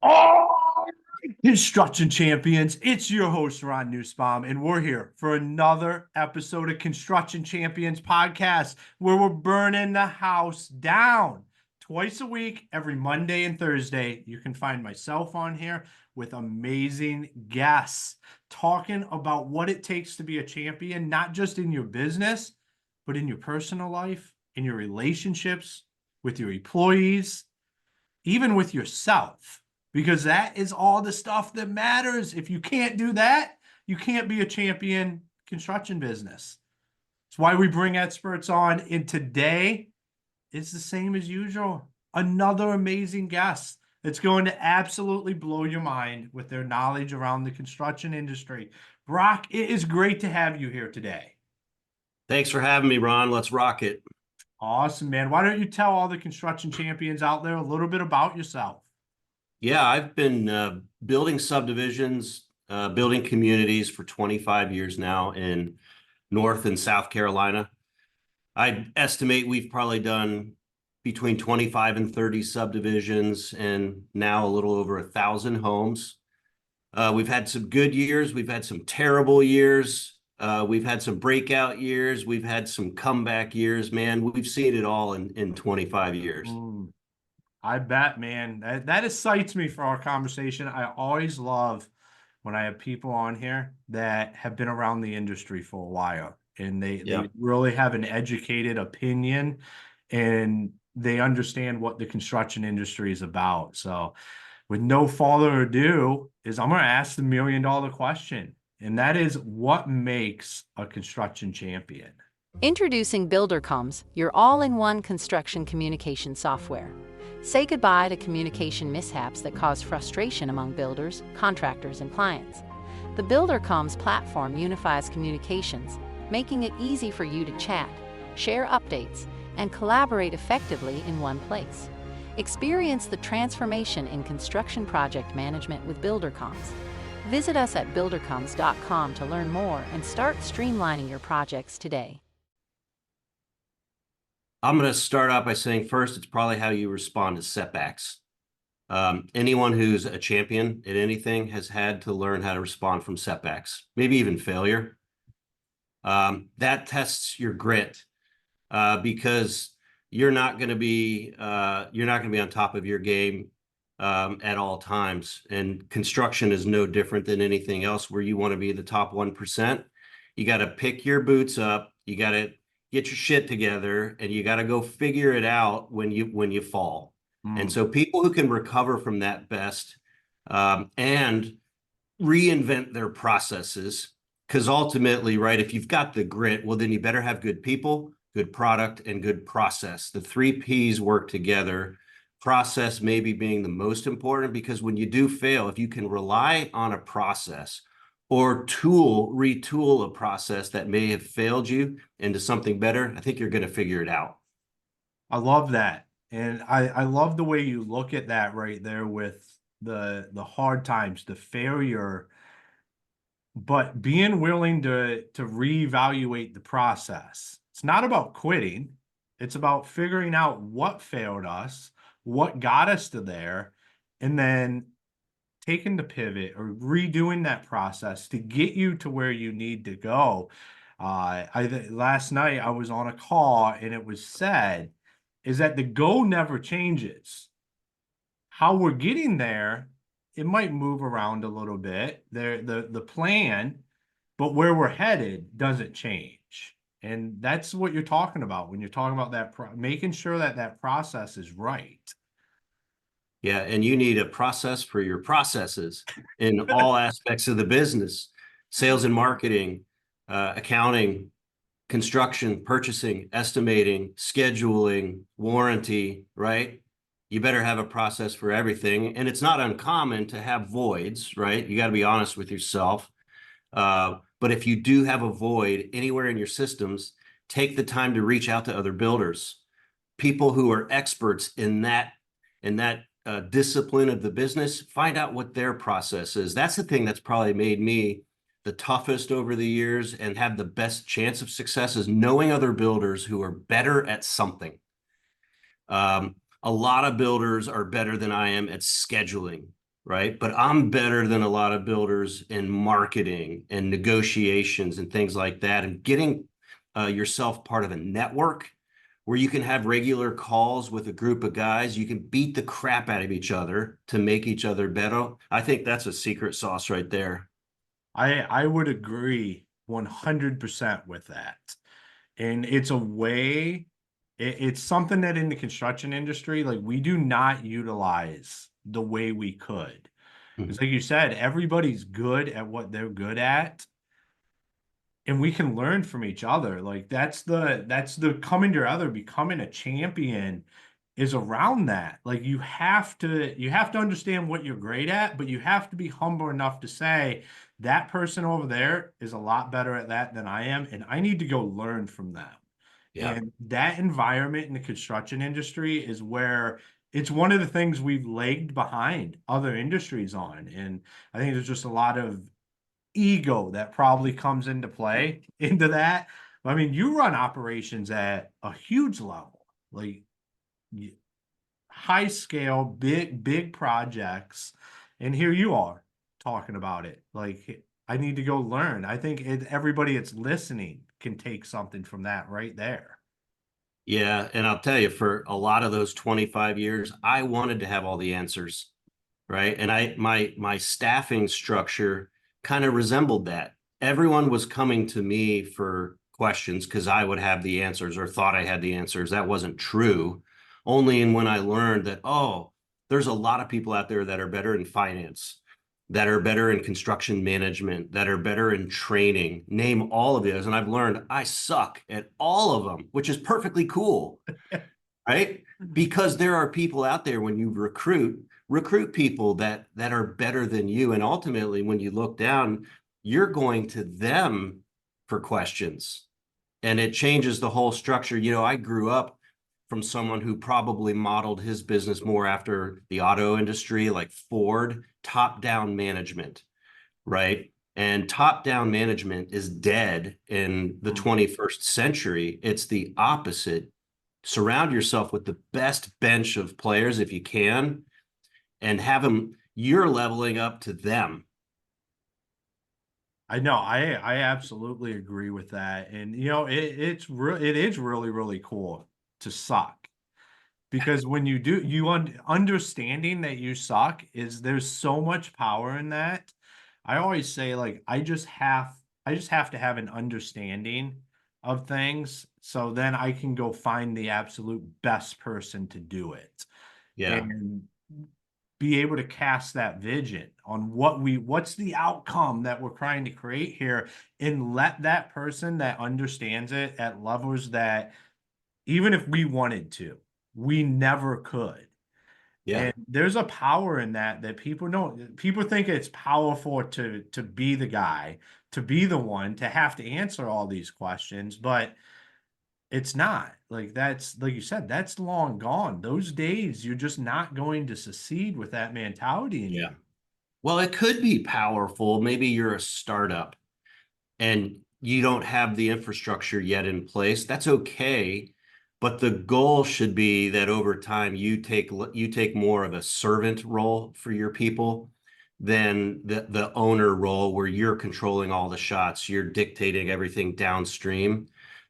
All right, Construction Champions, it's your host, Ron Nussbaum, and we're here for another episode of Construction Champions Podcast, where we're burning the house down twice a week, every Monday and Thursday. You can find myself on here with amazing guests talking about what it takes to be a champion, not just in your business, but in your personal life, in your relationships with your employees, even with yourself, because that is all the stuff that matters. If you can't do that, you can't be a champion construction business. It's why we bring experts on. And today is the same as usual. Another amazing guest that's going to absolutely blow your mind with their knowledge around the construction industry. Brock, it is great to have you here today. Thanks for having me, Ron. Let's rock it. Awesome, man. Why don't you tell all the construction champions out there a little bit about yourself? Yeah, I've been building subdivisions, building communities for 25 years now in North and South Carolina. I estimate we've probably done between 25 and 30 subdivisions and now a little over 1,000 homes. We've had some good years. We've had some terrible years. We've had some breakout years. We've had some comeback years, man. We've seen it all in 25 years. I bet, man. That excites me for our conversation. I always love when I have people on here that have been around the industry for a while and they really have an educated opinion and they understand what the construction industry is about. So with no further ado, I'm going to ask the $1 million question, and that is, what makes a construction champion? Introducing BuilderComms, your all-in-one construction communication software. Say goodbye to communication mishaps that cause frustration among builders, contractors, and clients. The BuilderComms platform unifies communications, making it easy for you to chat, share updates, and collaborate effectively in one place. Experience the transformation in construction project management with BuilderComms. Visit us at buildercoms.com to learn more and start streamlining your projects today. I'm going to start out by saying first, it's probably how you respond to setbacks. Anyone who's a champion at anything has had to learn how to respond from setbacks, maybe even failure. That tests your grit because you're not going to be on top of your game at all times. And construction is no different than anything else where you want to be the top 1%. You got to pick your boots up. You got to get your shit together, and you got to go figure it out when you fall. And so people who can recover from that best and reinvent their processes, because ultimately, right, if you've got the grit, well, then you better have good people, good product, and good process. The 3 Ps work together. Process maybe being the most important, because when you do fail, if you can rely on a process or retool a process that may have failed you into something better, I think you're going to figure it out. I love that. And I love the way you look at that right there with the hard times, the failure, but being willing to reevaluate the process. It's not about quitting. It's about figuring out what failed us, what got us to there, and then taking the pivot or redoing that process to get you to where you need to go. Last night I was on a call and it was said is that the goal never changes. How we're getting there, it might move around a little bit, the plan, but where we're headed doesn't change. And that's what you're talking about when you're talking about that, making sure that that process is right. Yeah, and you need a process for your processes in all aspects of the business: sales and marketing, accounting, construction, purchasing, estimating, scheduling, warranty, right? You better have a process for everything. And it's not uncommon to have voids, right? You got to be honest with yourself. But if you do have a void anywhere in your systems, take the time to reach out to other builders, people who are experts in that discipline of the business. Find out what their process is. That's the thing that's probably made me the toughest over the years and have the best chance of success, is knowing other builders who are better at something. A lot of builders are better than I am at scheduling. right? But I'm better than a lot of builders in marketing and negotiations and things like that, and getting yourself part of a network where you can have regular calls with a group of guys. You can beat the crap out of each other to make each other better. I think that's a secret sauce right there. I would agree 100% with that. And it's a way, it's something that in the construction industry, like we do not utilize the way we could. It's like you said, everybody's good at what they're good at, and we can learn from each other. Like that's the coming together, becoming a champion is around that. Like you have to understand what you're great at, but you have to be humble enough to say that person over there is a lot better at that than I am, and I need to go learn from them. Yeah. And that environment in the construction industry is where it's one of the things we've lagged behind other industries on. And I think there's just a lot of ego that probably comes into play into that. I mean, you run operations at a huge level, like high scale, big projects, and here you are talking about it. Like I need to go learn. I think everybody that's listening can take something from that right there. Yeah, and I'll tell you, for a lot of those 25 years, I wanted to have all the answers, right? And my staffing structure kind of resembled that. Everyone was coming to me for questions because I would have the answers or thought I had the answers. That wasn't true. Only in when I learned that, oh, there's a lot of people out there that are better in finance, that are better in construction management, that are better in training, name all of those. And I've learned I suck at all of them, which is perfectly cool, right? Because there are people out there when you recruit people that are better than you. And ultimately, when you look down, you're going to them for questions. And it changes the whole structure. You know, I grew up from someone who probably modeled his business more after the auto industry, like Ford, top-down management, right? And top-down management is dead in the 21st century. It's the opposite. Surround yourself with the best bench of players if you can, and have them, you're leveling up to them. I know. I absolutely agree with that. And it is really, really cool to suck. Because when you do, understanding that you suck is there's so much power in that. I always say like I just have to have an understanding of things so then I can go find the absolute best person to do it. Yeah. And be able to cast that vision on what's the outcome that we're trying to create here, and let that person that understands it at levels that even if we wanted to, we never could. Yeah. And there's a power in that people don't. People think it's powerful to be the guy, to be the one, to have to answer all these questions, but it's not. Like that's like you said, that's long gone. Those days, you're just not going to succeed with that mentality in Yeah. you. Well, it could be powerful. Maybe you're a startup and you don't have the infrastructure yet in place. That's okay. But the goal should be that over time you take more of a servant role for your people than the owner role where you're controlling all the shots, you're dictating everything downstream.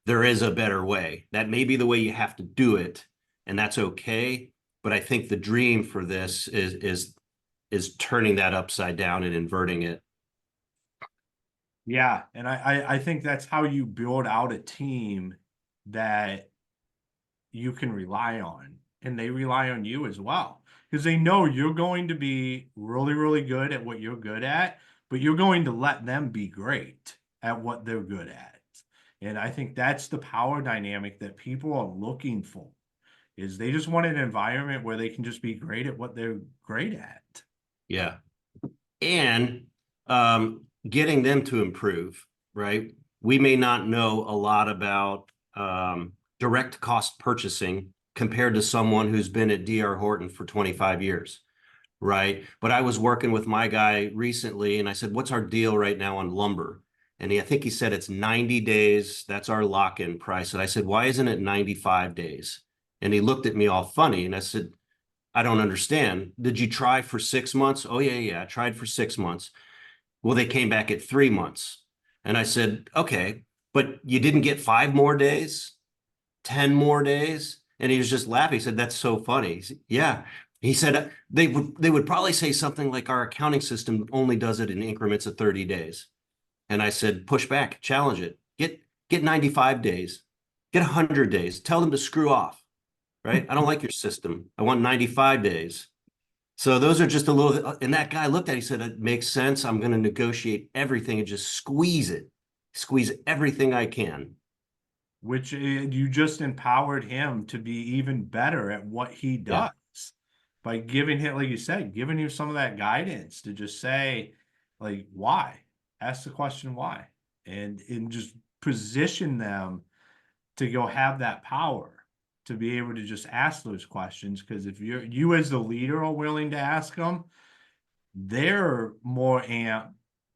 There is a better way. That may be the way you have to do it, and that's okay. But I think the dream for this is turning that upside down and inverting it. Yeah, and I think that's how you build out a team that you can rely on, and they rely on you as well, because they know you're going to be really, really good at what you're good at, but you're going to let them be great at what they're good at. And I think that's the power dynamic that people are looking for, is they just want an environment where they can just be great at what they're great at. Yeah. And getting them to improve, right? We may not know a lot about direct cost purchasing compared to someone who's been at D.R. Horton for 25 years, right? But I was working with my guy recently and I said, what's our deal right now on lumber? And I think he said it's 90 days. That's our lock-in price. And I said, why isn't it 95 days? And he looked at me all funny and I said, I don't understand. Did you try for 6 months? Oh, yeah, I tried for 6 months. Well, they came back at 3 months. And I said, okay, but you didn't get 5 more days, 10 more days? And he was just laughing. He said, that's so funny. He said, yeah. He said they would probably say something like our accounting system only does it in increments of 30 days. And I said, push back, challenge it. Get 95 days, get 100 days. Tell them to screw off, right? I don't like your system. I want 95 days. So those are just a little, and that guy looked at it, he said, it makes sense. I'm going to negotiate everything and just squeeze everything I can. Which you just empowered him to be even better at what he does by giving him, like you said, giving you some of that guidance to just say, like, why? Ask the question why, and just position them to go have that power to be able to just ask those questions. Because if you as the leader are willing to ask them, they're more amped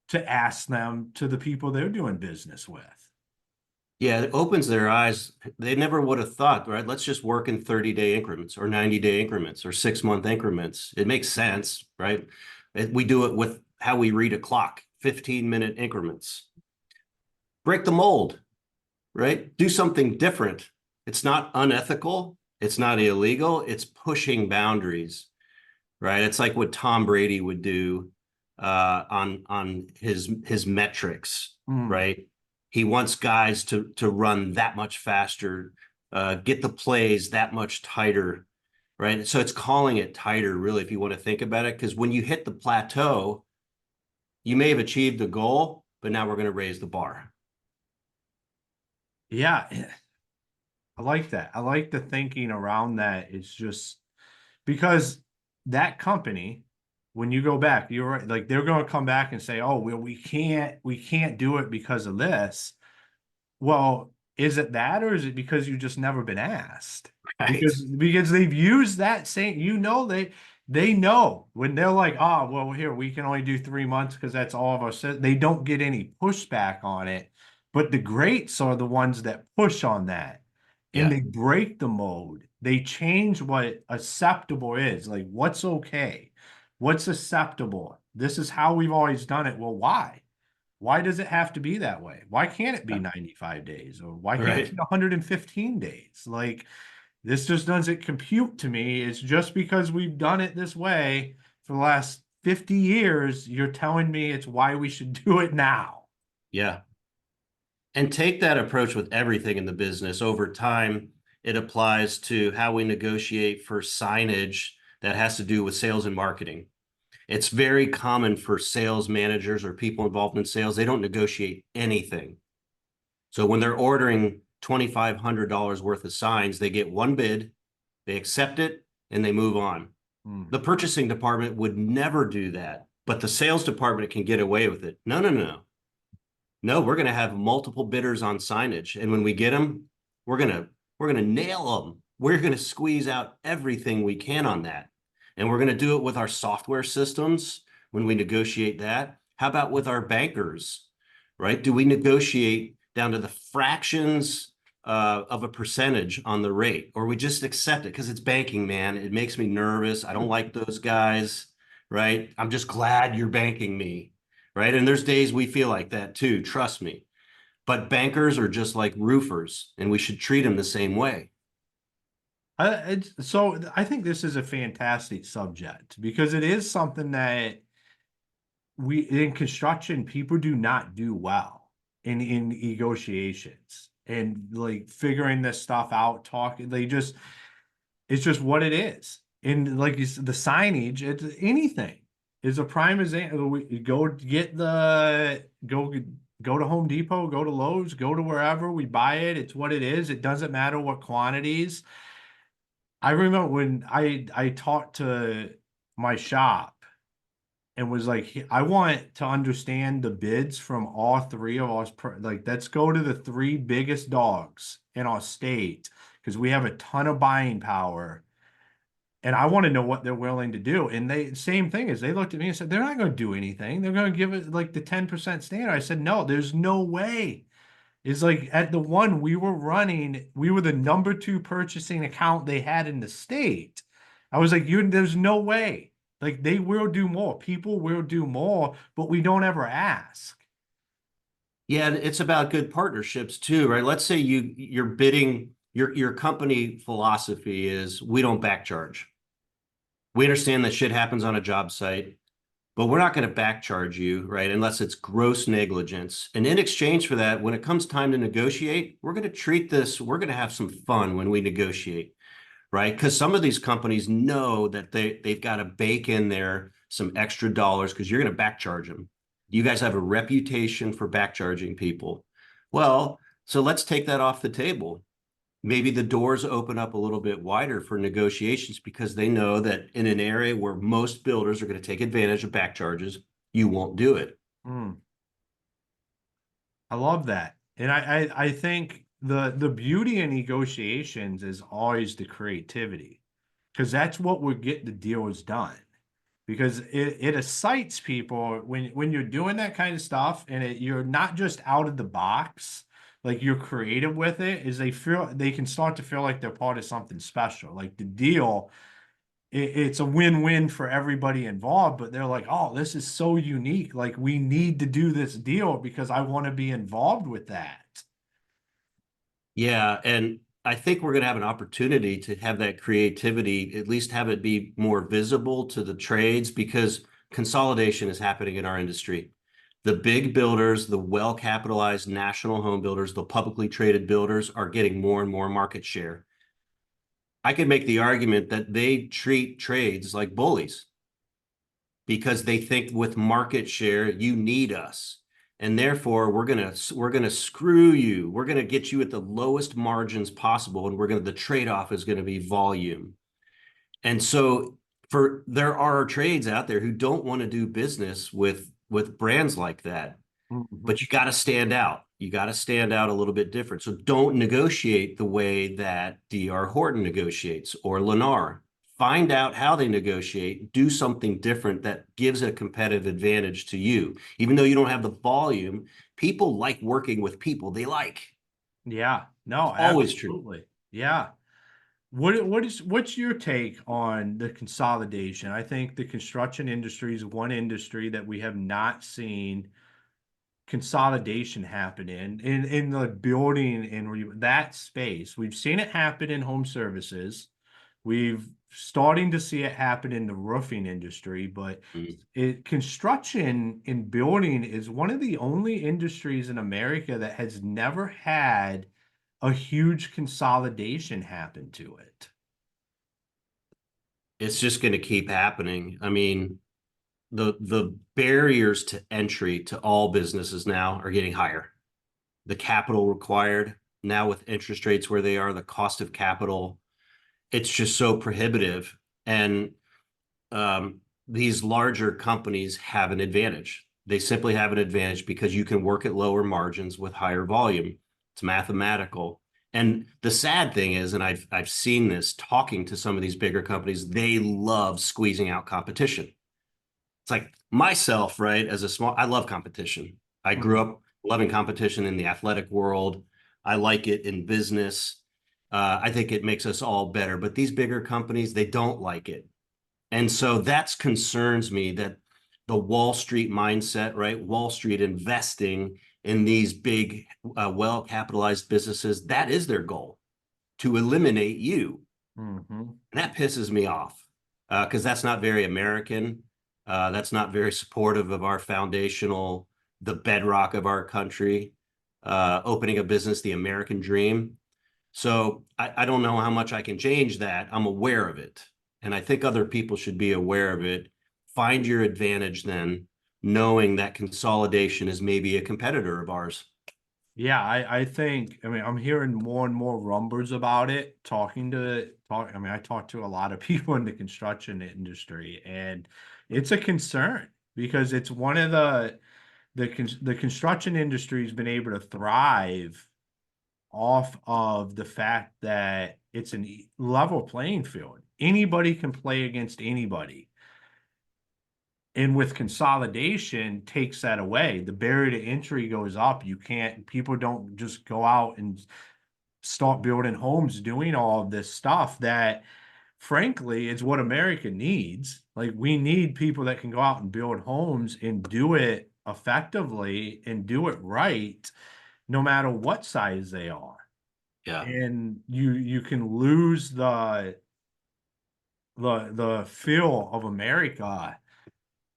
to ask them to the people they're doing business with. Yeah, it opens their eyes. They never would have thought, right? Let's just work in 30-day increments or 90-day increments or 6-month increments. It makes sense, right? We do it with how we read a clock, 15-minute increments. Break the mold, right? Do something different. It's not unethical. It's not illegal. It's pushing boundaries, right? It's like what Tom Brady would do on his metrics, right? He wants guys to run that much faster, get the plays that much tighter, right? So it's calling it tighter, really, if you want to think about it, because when you hit the plateau, you may have achieved the goal, but now we're going to raise the bar. Yeah, I like that. I like the thinking around that. It's just because that company, when you go back, you're right, like they're going to come back and say, oh, well, we can't do it because of this. Well, is it that, or is it because you just never been asked? Right. Because they've used that same, they know when they're like, oh, well, here, we can only do 3 months because that's all of us. They don't get any pushback on it. But the greats are the ones that push on that. And Yeah. they break the mode. They change what acceptable is. Like, what's okay? What's acceptable? This is how we've always done it. Well, why? Why does it have to be that way? Why can't it be 95 days? Or why can't it be 115 days? Like, this just doesn't compute to me. It's just because we've done it this way for the last 50 years, you're telling me it's why we should do it now. Yeah. And take that approach with everything in the business. Over time, it applies to how we negotiate for signage that has to do with sales and marketing. It's very common for sales managers or people involved in sales. They don't negotiate anything. So when they're ordering $2,500 worth of signs, they get one bid, they accept it, and they move on. The purchasing department would never do that, but the sales department can get away with it. No, we're going to have multiple bidders on signage. And when we get them, we're going to nail them. We're going to squeeze out everything we can on that. And we're going to do it with our software systems when we negotiate that. How about with our bankers, right? Do we negotiate down to the fractions of a percentage on the rate, or we just accept it because it's banking, man? It makes me nervous. I don't like those guys, right? I'm just glad you're banking me, right? And there's days we feel like that too, trust me. But bankers are just like roofers, and we should treat them the same way. So I think this is a fantastic subject because it is something that in construction, people do not do well in negotiations and like figuring this stuff out, talking. It's just what it is. And like you said, the signage, it's anything is a prime example. We go to Home Depot, go to Lowe's, go to wherever we buy it. It's what it is. It doesn't matter what quantities. I remember when I talked to my shop and was like, I want to understand the bids from all three of us. Like, let's go to the three biggest dogs in our state because we have a ton of buying power. And I want to know what they're willing to do. And same thing as they looked at me and said, they're not going to do anything. They're going to give it like the 10% standard. I said, no, there's no way. It's like at the one we were running, we were the number 2 purchasing account they had in the state. I was like, there's no way. Like they will do more. People will do more, but we don't ever ask. Yeah, and it's about good partnerships too, right? Let's say you're bidding, your company philosophy is we don't back charge. We understand that shit happens on a job site, but we're not going to back charge you, right? Unless it's gross negligence. And in exchange for that, when it comes time to negotiate, we're going to have some fun when we negotiate, right? Because some of these companies know that they've got to bake in there some extra dollars because you're going to back charge them. You guys have a reputation for back charging people. Well, so let's take that off the table. Maybe the doors open up a little bit wider for negotiations because they know that in an area where most builders are going to take advantage of back charges, you won't do it. I love that. And I think the beauty in negotiations is always the creativity, because that's what would get the deals done. Because it excites people when you're doing that kind of stuff, and you're not just out of the box, like you're creative with it, is they can start to feel like they're part of something special. Like the deal, it's a win-win for everybody involved, but they're like, oh, this is so unique. Like we need to do this deal because I want to be involved with that. Yeah, and I think we're going to have an opportunity to have that creativity, at least have it be more visible to the trades, because consolidation is happening in our industry. The big builders, the well-capitalized national home builders, the publicly traded builders are getting more and more market share. I could make the argument that they treat trades like bullies because they think with market share, you need us. And therefore, we're gonna screw you. We're gonna get you at the lowest margins possible, and the trade-off is gonna be volume. And so there are trades out there who don't want to do business with brands like that. But you got to stand out. You got to stand out a little bit different. So don't negotiate the way that D.R. Horton negotiates or Lennar. Find out how they negotiate. Do something different that gives a competitive advantage to you. Even though you don't have the volume, people like working with people they like. Yeah, no, Always true. absolutely. Yeah. What's your take on the consolidation? I think the construction industry is one industry that we have not seen consolidation happen in the building and that space. We've seen it happen in home services. We've starting to see it happen in the roofing industry, but construction and building is one of the only industries in America that has never had a huge consolidation happen to it. It's just going to keep happening. I mean, the barriers to entry to all businesses now are getting higher. The capital required now with interest rates where they are, the cost of capital, it's just so prohibitive. And these larger companies have an advantage. They simply have an advantage because you can work at lower margins with higher volume. It's mathematical. And the sad thing is, and I've seen this talking to some of these bigger companies, they love squeezing out competition. It's like myself, right? I love competition. I grew up loving competition in the athletic world. I like it in business. I think it makes us all better. But these bigger companies, they don't like it. And so that concerns me, that the Wall Street mindset, right? Wall Street investing in these big, well-capitalized businesses, that is their goal, to eliminate you. And that pisses me off because that's not very American. That's not very supportive of our the bedrock of our country, opening a business, the American dream. So I don't know how much I can change that. I'm aware of it. And I think other people should be aware of it. Find your advantage then, knowing that consolidation is maybe a competitor of ours. Yeah, I think, I mean, I'm hearing more and more rumblers about it, I mean, I talk to a lot of people in the construction industry, and it's a concern because it's one of the construction industry has been able to thrive off of the fact that it's a level playing field. Anybody can play against anybody. And with consolidation takes that away. The barrier to entry goes up. People don't just go out and start building homes doing all of this stuff that frankly, it's what America needs. Like, we need people that can go out and build homes and do it effectively and do it right, no matter what size they are. Yeah. And you can lose the feel of America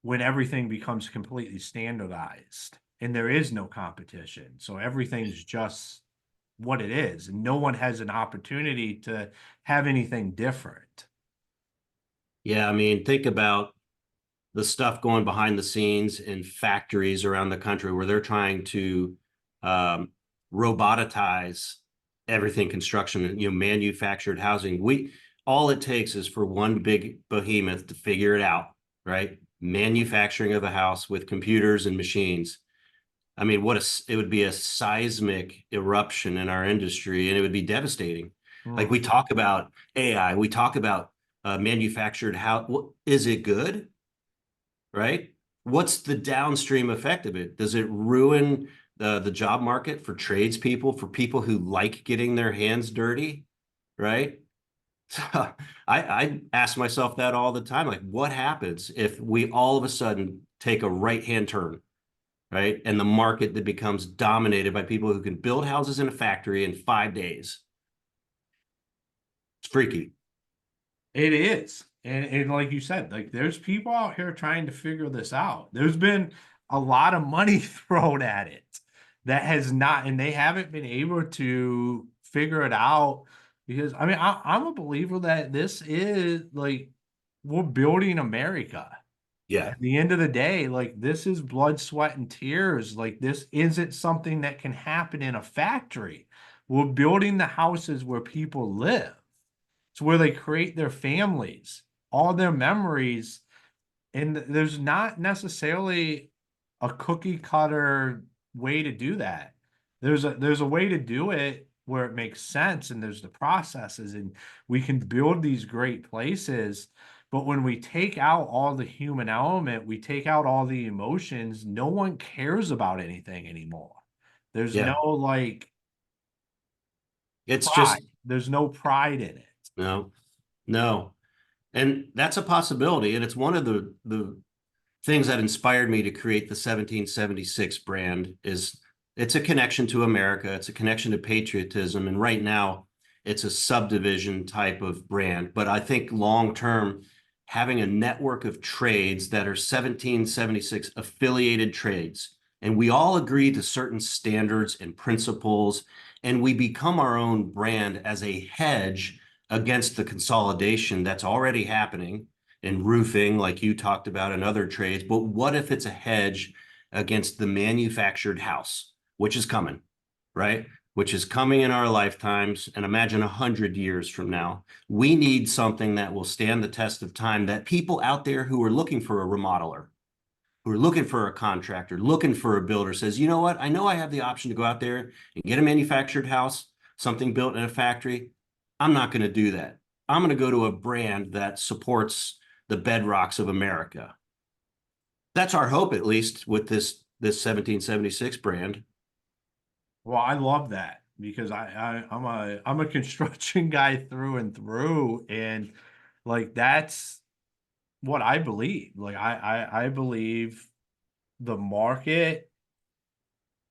when everything becomes completely standardized and there is no competition. So everything's just what it is, and no one has an opportunity to have anything different. Yeah. I mean, think about the stuff going behind the scenes in factories around the country where they're trying to robotize everything construction, manufactured housing. All it takes is for one big behemoth to figure it out, right? Manufacturing of a house with computers and machines. I mean, it would be a seismic eruption in our industry, and it would be devastating. Like, we talk about AI, we talk about manufactured house. Is it good? Right? What's the downstream effect of it? Does it ruin the job market for tradespeople, for people who like getting their hands dirty? Right? So I ask myself that all the time. Like, what happens if we all of a sudden take a right-hand turn, right? And the market that becomes dominated by people who can build houses in a factory in 5 days? It's freaky. It is. And like you said, like, there's people out here trying to figure this out. There's been a lot of money thrown at it that has not, and they haven't been able to figure it out. Because I mean, I'm a believer that this is like, we're building America. Yeah. At the end of the day, like, this is blood, sweat, and tears. Like, this isn't something that can happen in a factory. We're building the houses where people live. It's where they create their families, all their memories. And there's not necessarily a cookie cutter way to do that. There's a way to do it where it makes sense, and there's the processes, and we can build these great places. But when we take out all the human element, we take out all the emotions, no one cares about anything anymore. There's Yeah. no like It's pride. just, There's no pride in it. no. And that's a possibility. And it's one of the things that inspired me to create the 1776 brand. Is it's a connection to America. It's a connection to patriotism. And right now it's a subdivision type of brand. But I think long-term, having a network of trades that are 1776 affiliated trades, and we all agree to certain standards and principles, and we become our own brand as a hedge against the consolidation that's already happening in roofing, like you talked about, in other trades. But what if it's a hedge against the manufactured house, which is coming, right? Which is coming in our lifetimes. And imagine 100 years from now, we need something that will stand the test of time, that people out there who are looking for a remodeler, who are looking for a contractor, looking for a builder, says, you know what? I know I have the option to go out there and get a manufactured house, something built in a factory. I'm not going to do that. I'm going to go to a brand that supports the bedrocks of America. That's our hope, at least, with this 1776 brand. Well, I love that, because I'm a construction guy through and through, and like, that's what I believe. Like, I believe the market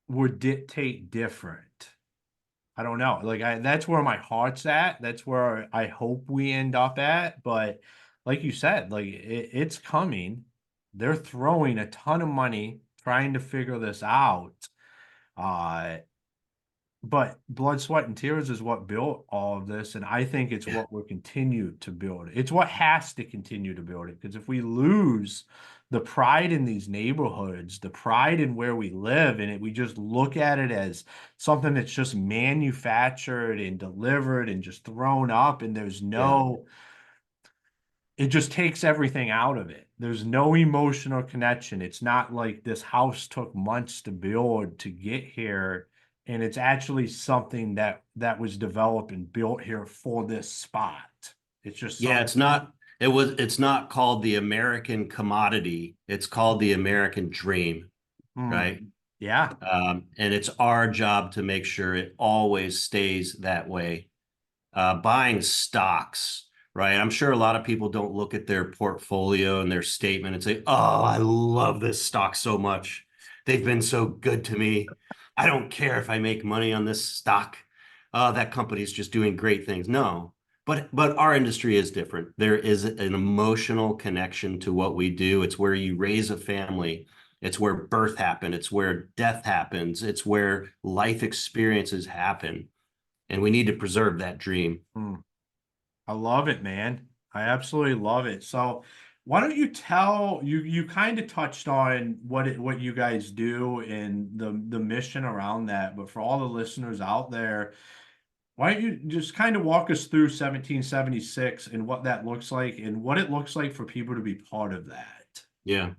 would dictate different. I don't know. Like, that's where my heart's at. That's where I hope we end up at. But like you said, like, it's coming. They're throwing a ton of money trying to figure this out. But blood, sweat, and tears is what built all of this, and I think it's what will continue to build. It's what has to continue to build it, because if we lose the pride in these neighborhoods, the pride in where we live, and we just look at it as something that's just manufactured and delivered and just thrown up, and there's no, it just takes everything out of it. There's no emotional connection. It's not like this house took months to build to get here, and it's actually something that was developed and built here for this spot. It's just it's not called the American commodity. It's called the American dream, right? Yeah. And it's our job to make sure it always stays that way. Buying stocks, right? I'm sure a lot of people don't look at their portfolio and their statement and say, oh, I love this stock so much. They've been so good to me. I don't care if I make money on this stock. That company's just doing great things. No, but our industry is different. There is an emotional connection to what we do. It's where you raise a family. It's where birth happens. It's where death happens. It's where life experiences happen. And we need to preserve that dream. I love it, man. I absolutely love it. So why don't you tell you kind of touched on what you guys do and the mission around that, but for all the listeners out there, why don't you just kind of walk us through 1776 and what that looks like and what it looks like for people to be part of that? Yeah.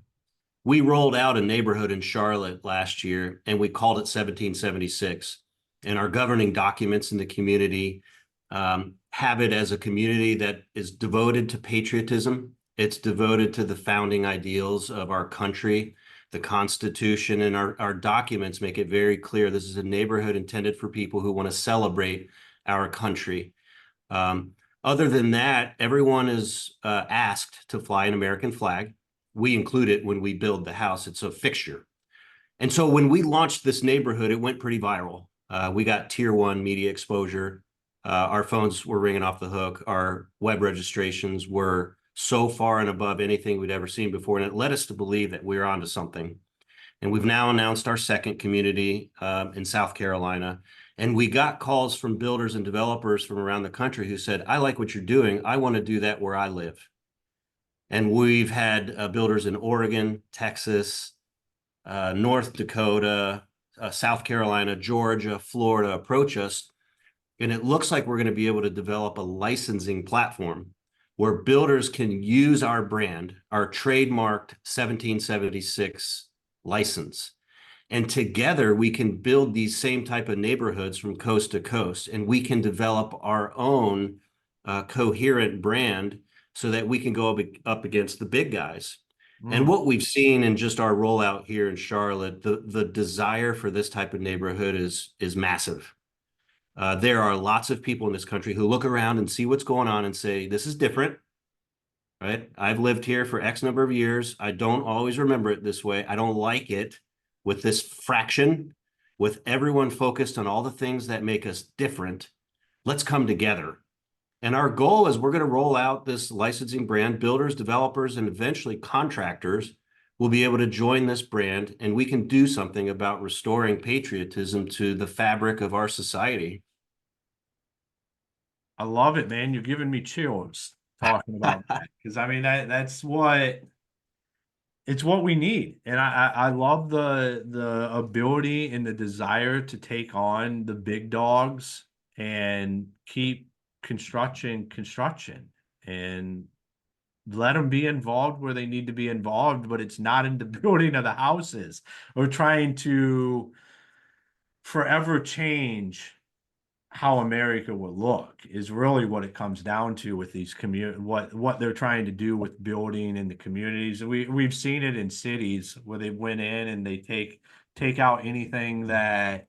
We rolled out a neighborhood in Charlotte last year, and we called it 1776. And our governing documents in the community have it as a community that is devoted to patriotism. It's devoted to the founding ideals of our country, the Constitution, and our documents make it very clear this is a neighborhood intended for people who want to celebrate our country. Other than that, everyone is asked to fly an American flag. We include it when we build the house. It's a fixture. And so when we launched this neighborhood, it went pretty viral. We got tier 1 media exposure. Our phones were ringing off the hook. Our web registrations were so far and above anything we'd ever seen before. And it led us to believe that we were onto something. And we've now announced our second community in South Carolina. And we got calls from builders and developers from around the country who said, I like what you're doing. I want to do that where I live. And we've had builders in Oregon, Texas, North Dakota, South Carolina, Georgia, Florida approach us. And it looks like we're going to be able to develop a licensing platform where builders can use our brand, our trademarked 1776 license. And together we can build these same type of neighborhoods from coast to coast. And we can develop our own coherent brand so that we can go up against the big guys. And what we've seen in just our rollout here in Charlotte, the desire for this type of neighborhood is massive. There are lots of people in this country who look around and see what's going on and say, this is different, right? I've lived here for X number of years. I don't always remember it this way. I don't like it with this fraction, with everyone focused on all the things that make us different. Let's come together. And our goal is we're going to roll out this licensing brand. Builders, developers, and eventually contractors will be able to join this brand, and we can do something about restoring patriotism to the fabric of our society. I love it, man. You're giving me chills talking about that, because I mean that's what it's what we need. And I love the ability and the desire to take on the big dogs and keep construction and let them be involved where they need to be involved, but it's not in the building of the houses or trying to forever change how America will look is really what it comes down to with these what they're trying to do with building in the communities. We've seen it in cities where they went in and they take out anything that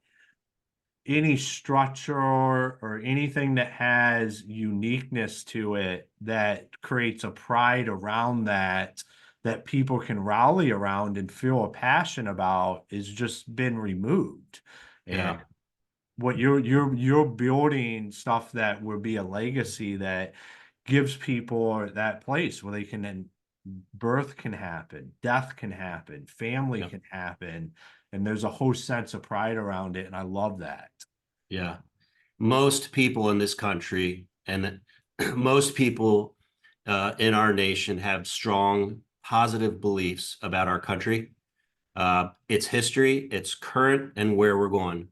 any structure or anything that has uniqueness to it that creates a pride around that people can rally around and feel a passion about is just been removed. Yeah. And what you're building stuff that will be a legacy that gives people that place where they can then birth can happen, death can happen, family can happen, and there's a whole sense of pride around it, and I love that. Yeah. Most people in this country and most people in our nation have strong, positive beliefs about our country, its history, its current, and where we're going.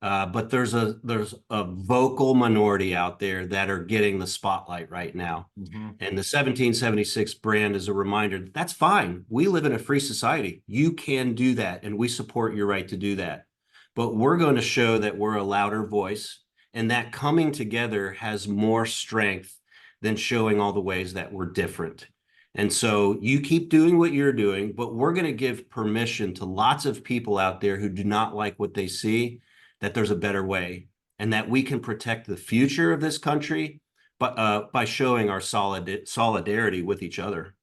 But there's a vocal minority out there that are getting the spotlight right now. And the 1776 brand is a reminder that that's fine. We live in a free society. You can do that, and we support your right to do that. But we're going to show that we're a louder voice, and that coming together has more strength than showing all the ways that we're different. And so you keep doing what you're doing, but we're going to give permission to lots of people out there who do not like what they see, that there's a better way, and that we can protect the future of this country by showing our solidarity with each other.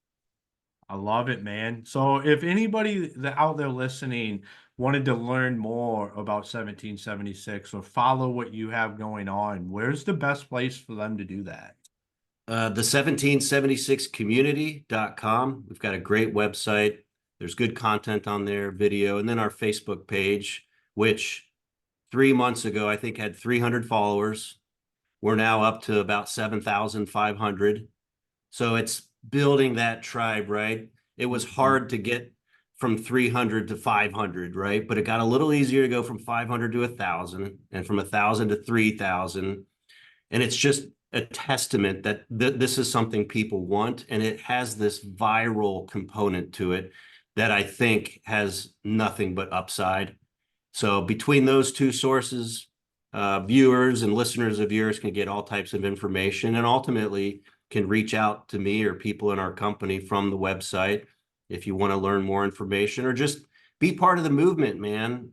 I love it, man. So if anybody out there listening wanted to learn more about 1776 or follow what you have going on, where's the best place for them to do that? The 1776community.com. We've got a great website. There's good content on there, video, and then our Facebook page, which 3 months ago, I think had 300 followers. We're now up to about 7,500. So it's building that tribe, right? It was hard to get from 300 to 500, right? But it got a little easier to go from 500 to 1,000 and from 1,000 to 3,000. And it's just a testament that this is something people want, and it has this viral component to it that I think has nothing but upside. So between those two sources, viewers and listeners of yours can get all types of information and ultimately can reach out to me or people in our company from the website if you want to learn more information or just be part of the movement, man.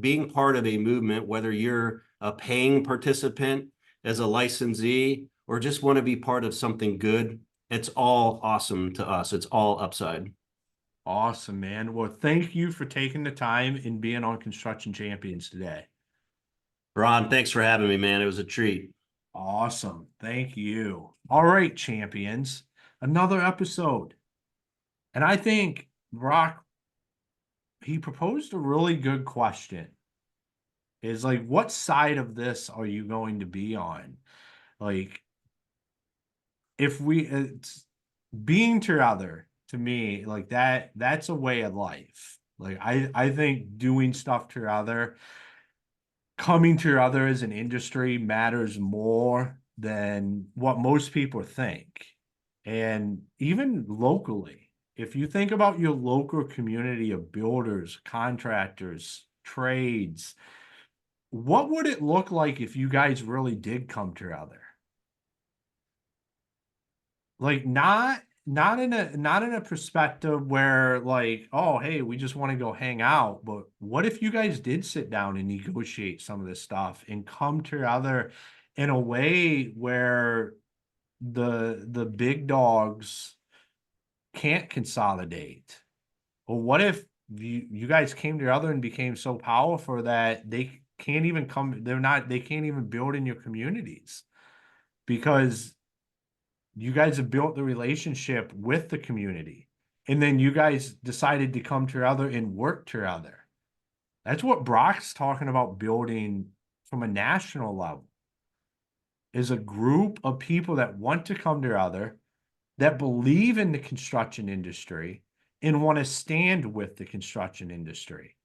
Being part of a movement, whether you're a paying participant as a licensee or just want to be part of something good, it's all awesome to us. It's all upside. Awesome, man. Well, thank you for taking the time and being on Construction Champions today. Ron, thanks for having me, man. It was a treat. Awesome. Thank you. All right, champions. Another episode. And I think Brock, he proposed a really good question. Is like, what side of this are you going to be on? Like, if it's being together, to me, like that's a way of life. Like I think doing stuff together, coming together as an industry matters more than what most people think. And even locally, if you think about your local community of builders, contractors, trades, what would it look like if you guys really did come together? Like not in a perspective where like, oh, hey, we just want to go hang out. But what if you guys did sit down and negotiate some of this stuff and come together in a way where the big dogs can't consolidate? Or what if you guys came together and became so powerful that they can't even they can't even build in your communities because you guys have built the relationship with the community, and then you guys decided to come together and work together. That's what Brock's talking about, building from a national level, is a group of people that want to come together, that believe in the construction industry and want to stand with the construction industry.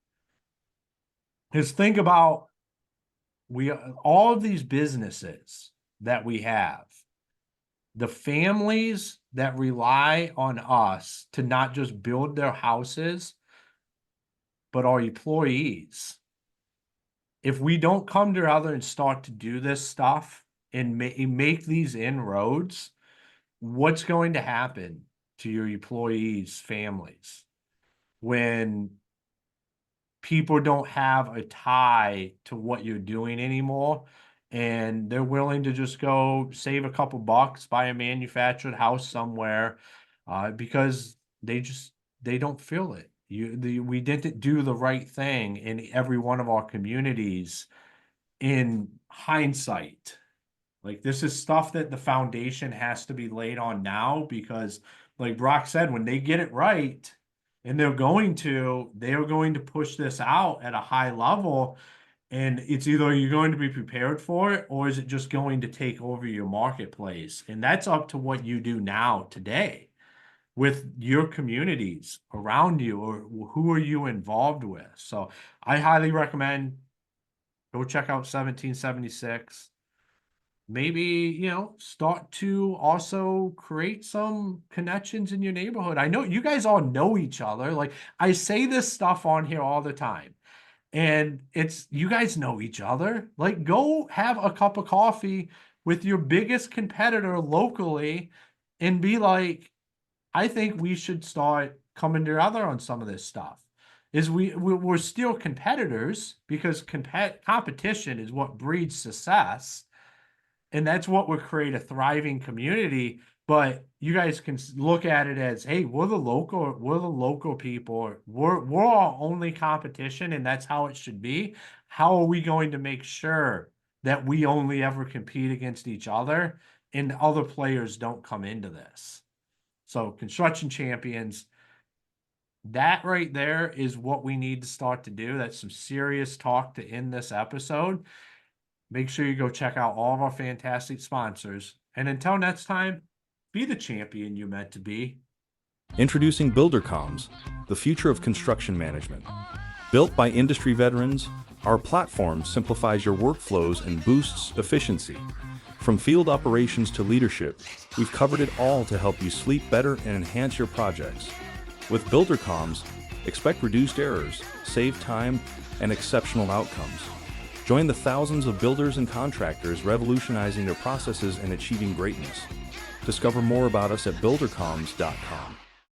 Because think about all of these businesses that we have, the families that rely on us to not just build their houses, but our employees. If we don't come together and start to do this stuff and make these inroads, what's going to happen to your employees' families when people don't have a tie to what you're doing anymore? And they're willing to just go save a couple bucks, buy a manufactured house somewhere, because they don't feel it. We didn't do the right thing in every one of our communities in hindsight. Like, this is stuff that the foundation has to be laid on now, because like Brock said, when they get it right, and they are going to push this out at a high level. And it's either you're going to be prepared for it, or is it just going to take over your marketplace? And that's up to what you do now today with your communities around you, or who are you involved with. So I highly recommend go check out 1776. Maybe, start to also create some connections in your neighborhood. I know you guys all know each other. Like, I say this stuff on here all the time. And you guys know each other. Like, go have a cup of coffee with your biggest competitor locally and be like, I think we should start coming together on some of this stuff. We're still competitors, because competition is what breeds success. And that's what would create a thriving community. But you guys can look at it as, hey, we're the local people. We're our only competition, and that's how it should be. How are we going to make sure that we only ever compete against each other and other players don't come into this? So Construction Champions, that right there is what we need to start to do. That's some serious talk to end this episode. Make sure you go check out all of our fantastic sponsors. And until next time, be the champion you meant to be. Introducing BuilderComs, the future of construction management. Built by industry veterans, our platform simplifies your workflows and boosts efficiency. From field operations to leadership, we've covered it all to help you sleep better and enhance your projects. With BuilderComs, expect reduced errors, save time, and exceptional outcomes. Join the thousands of builders and contractors revolutionizing their processes and achieving greatness. Discover more about us at buildercoms.com.